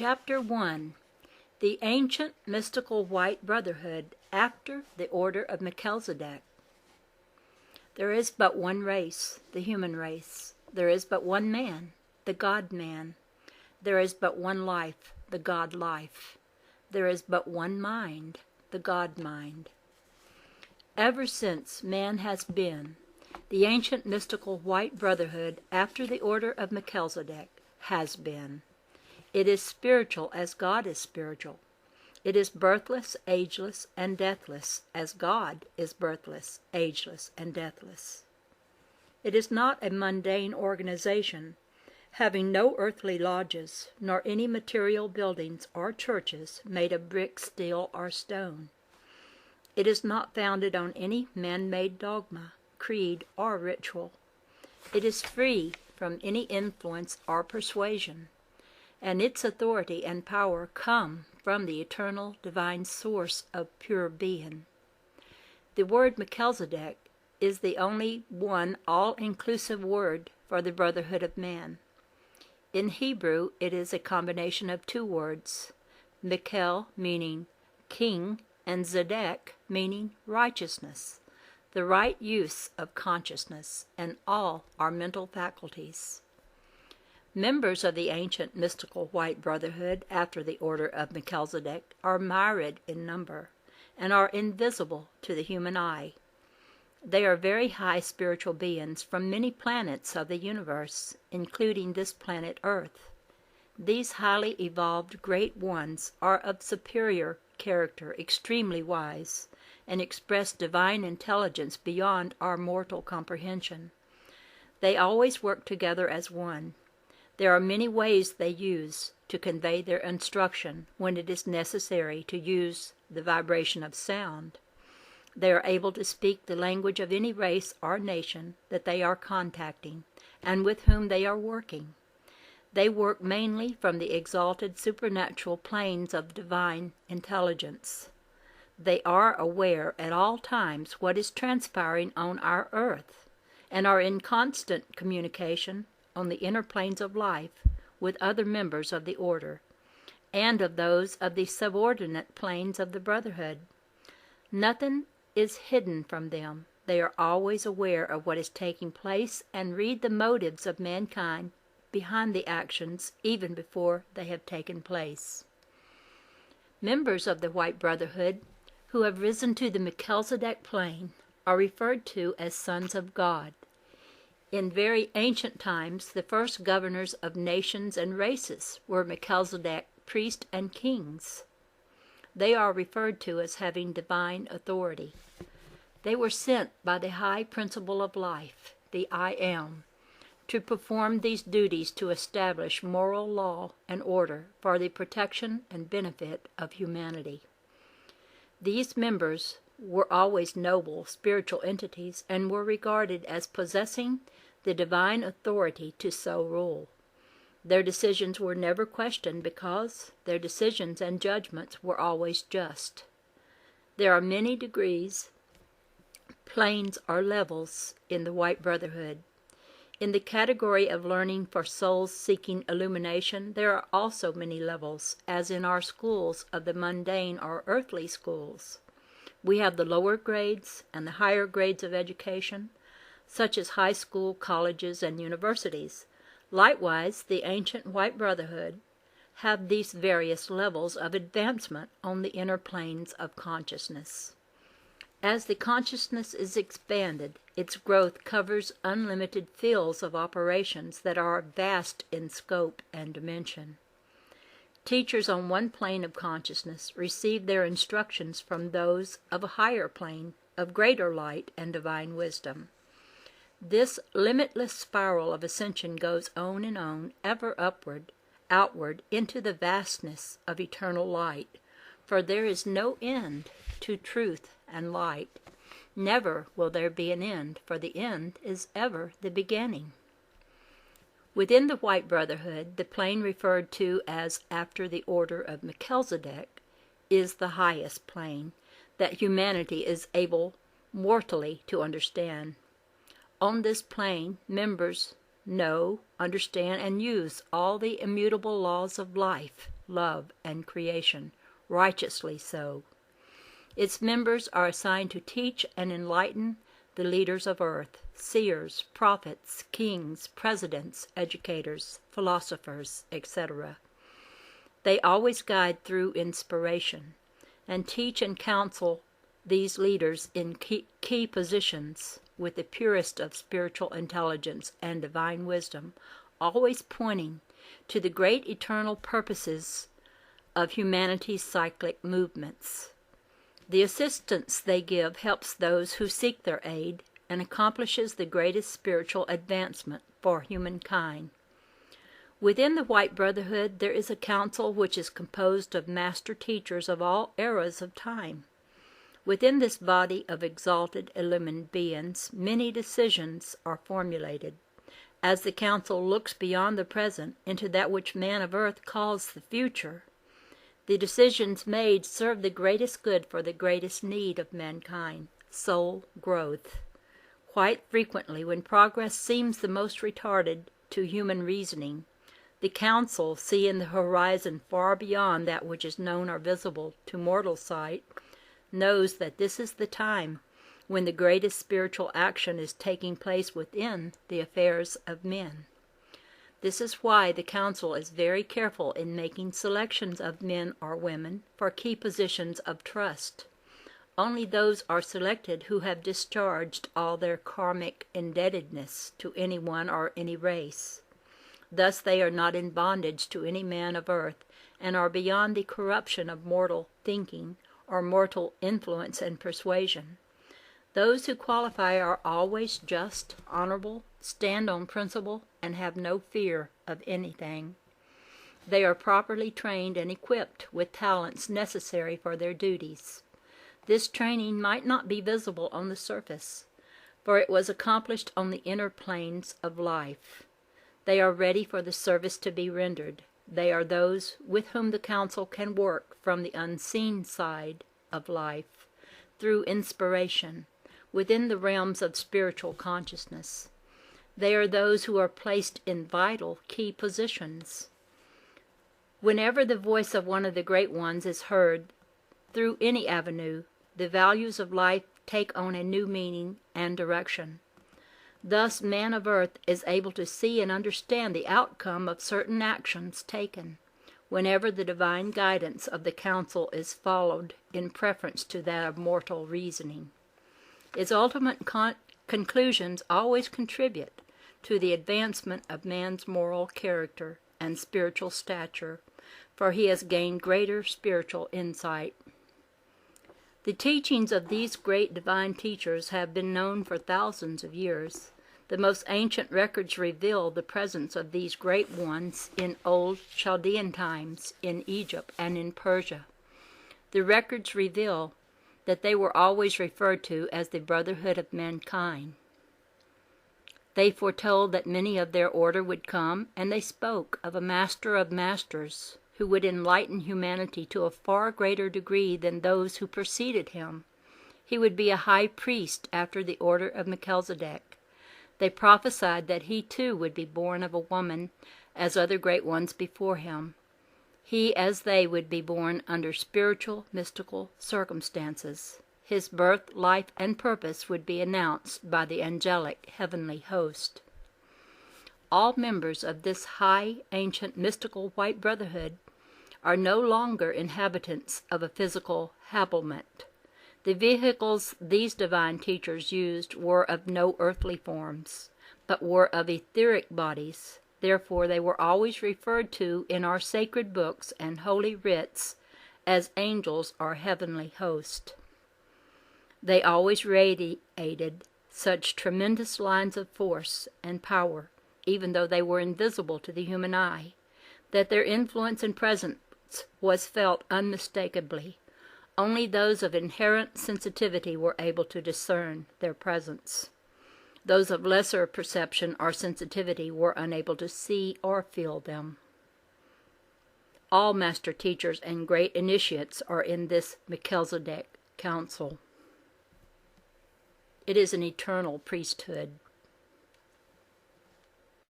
Chapter 1. The Ancient Mystical White Brotherhood after the Order of Melchizedek. There is but one race, the human race. There is but one man, the God-man. There is but one life, the God-life. There is but one mind, the God-mind. Ever since man has been, the Ancient Mystical White Brotherhood after the Order of Melchizedek has been. It is spiritual as God is spiritual. It is birthless, ageless, and deathless as God is birthless, ageless, and deathless. It is not a mundane organization, having no earthly lodges, nor any material buildings or churches made of brick, steel, or stone. It is not founded on any man-made dogma, creed, or ritual. It is free from any influence or persuasion, and its authority and power come from the eternal divine source of pure being. The word Melchizedek is the only one all-inclusive word for the brotherhood of man. In Hebrew, it is a combination of two words, Mechel meaning king and Zedek meaning righteousness, the right use of consciousness and all our mental faculties. Members of the Ancient Mystical White Brotherhood after the Order of Melchizedek are myriad in number and are invisible to the human eye. They are very high spiritual beings from many planets of the universe, including this planet Earth. These highly evolved great ones are of superior character, extremely wise, and express divine intelligence beyond our mortal comprehension. They always work together as one. There are many ways they use to convey their instruction when it is necessary to use the vibration of sound. They are able to speak the language of any race or nation that they are contacting and with whom they are working. They work mainly from the exalted supernatural planes of divine intelligence. They are aware at all times what is transpiring on our earth and are in constant communication on the inner planes of life with other members of the order and of those of the subordinate planes of the brotherhood. Nothing is hidden from them. They are always aware of what is taking place and read the motives of mankind behind the actions even before they have taken place. Members of the White Brotherhood who have risen to the Melchizedek plane are referred to as sons of God. In very ancient times, the first governors of nations and races were Melchizedek, priests and kings. They are referred to as having divine authority. They were sent by the high principle of life, the I Am, to perform these duties to establish moral law and order for the protection and benefit of humanity. These members were always noble spiritual entities and were regarded as possessing the divine authority to so rule. Their decisions were never questioned because their decisions and judgments were always just. There are many degrees, planes, or levels in the White Brotherhood. In the category of learning for souls seeking illumination, there are also many levels, as in our schools of the mundane or earthly schools. We have the lower grades and the higher grades of education, such as high school, colleges, and universities. Likewise, the Ancient White Brotherhood have these various levels of advancement on the inner planes of consciousness. As the consciousness is expanded, its growth covers unlimited fields of operations that are vast in scope and dimension. Teachers on one plane of consciousness receive their instructions from those of a higher plane of greater light and divine wisdom. This limitless spiral of ascension goes on and on, ever upward, outward, into the vastness of eternal light, for there is no end to truth and light. Never will there be an end, for the end is ever the beginning. Within the White Brotherhood, the plane referred to as after the Order of Melchizedek is the highest plane that humanity is able mortally to understand. On this plane, members know, understand, and use all the immutable laws of life love, and creation, righteously so. Its members are assigned to teach and enlighten the leaders of earth, seers, prophets, kings, presidents, educators, philosophers, etc. They always guide through inspiration, and teach and counsel these leaders in key positions with the purest of spiritual intelligence and divine wisdom, always pointing to the great eternal purposes of humanity's cyclic movements. The assistance they give helps those who seek their aid and accomplishes the greatest spiritual advancement for humankind. Within the White Brotherhood there is a council which is composed of master teachers of all eras of time. Within this body of exalted, illumined beings, many decisions are formulated. As the council looks beyond the present into that which man of earth calls the future, the decisions made serve the greatest good for the greatest need of mankind, soul growth. Quite frequently, when progress seems the most retarded to human reasoning, the council, see in the horizon far beyond that which is known or visible to mortal sight, knows that this is the time when the greatest spiritual action is taking place within the affairs of men. This is why the council is very careful in making selections of men or women for key positions of trust. Only those are selected who have discharged all their karmic indebtedness to anyone or any race. Thus they are not in bondage to any man of earth, and are beyond the corruption of mortal thinking or mortal influence and persuasion. Those who qualify are always just, honorable, stand on principle, and have no fear of anything. They are properly trained and equipped with talents necessary for their duties. This training might not be visible on the surface, for it was accomplished on the inner planes of life. They are ready for the service to be rendered. They are those with whom the council can work from the unseen side of life, through inspiration, within the realms of spiritual consciousness. They are those who are placed in vital key positions. Whenever the voice of one of the great ones is heard through any avenue, the values of life take on a new meaning and direction. Thus, man of earth is able to see and understand the outcome of certain actions taken, whenever the divine guidance of the council is followed in preference to that of mortal reasoning. Its ultimate conclusions always contribute to the advancement of man's moral character and spiritual stature, for he has gained greater spiritual insight. The teachings of these great divine teachers have been known for thousands of years. The most ancient records reveal the presence of these great ones in old Chaldean times, in Egypt, and in Persia. The records reveal that they were always referred to as the Brotherhood of Mankind. They foretold that many of their order would come, and they spoke of a Master of Masters who would enlighten humanity to a far greater degree than those who preceded him. He would be a high priest after the order of Melchizedek. They prophesied that he too would be born of a woman, as other great ones before him. He, as they, would be born under spiritual, mystical circumstances. His birth, life, and purpose would be announced by the angelic heavenly host. All members of this high, ancient, mystical White Brotherhood are no longer inhabitants of a physical habiliment. The vehicles these divine teachers used were of no earthly forms, but were of etheric bodies. Therefore they were always referred to in our sacred books and holy writs as angels or heavenly host. They always radiated such tremendous lines of force and power, even though they were invisible to the human eye, that their influence and presence was felt unmistakably. Only those of inherent sensitivity were able to discern their presence. Those of lesser perception or sensitivity were unable to see or feel them. All master teachers and great initiates are in this Melchizedek council. It is an eternal priesthood.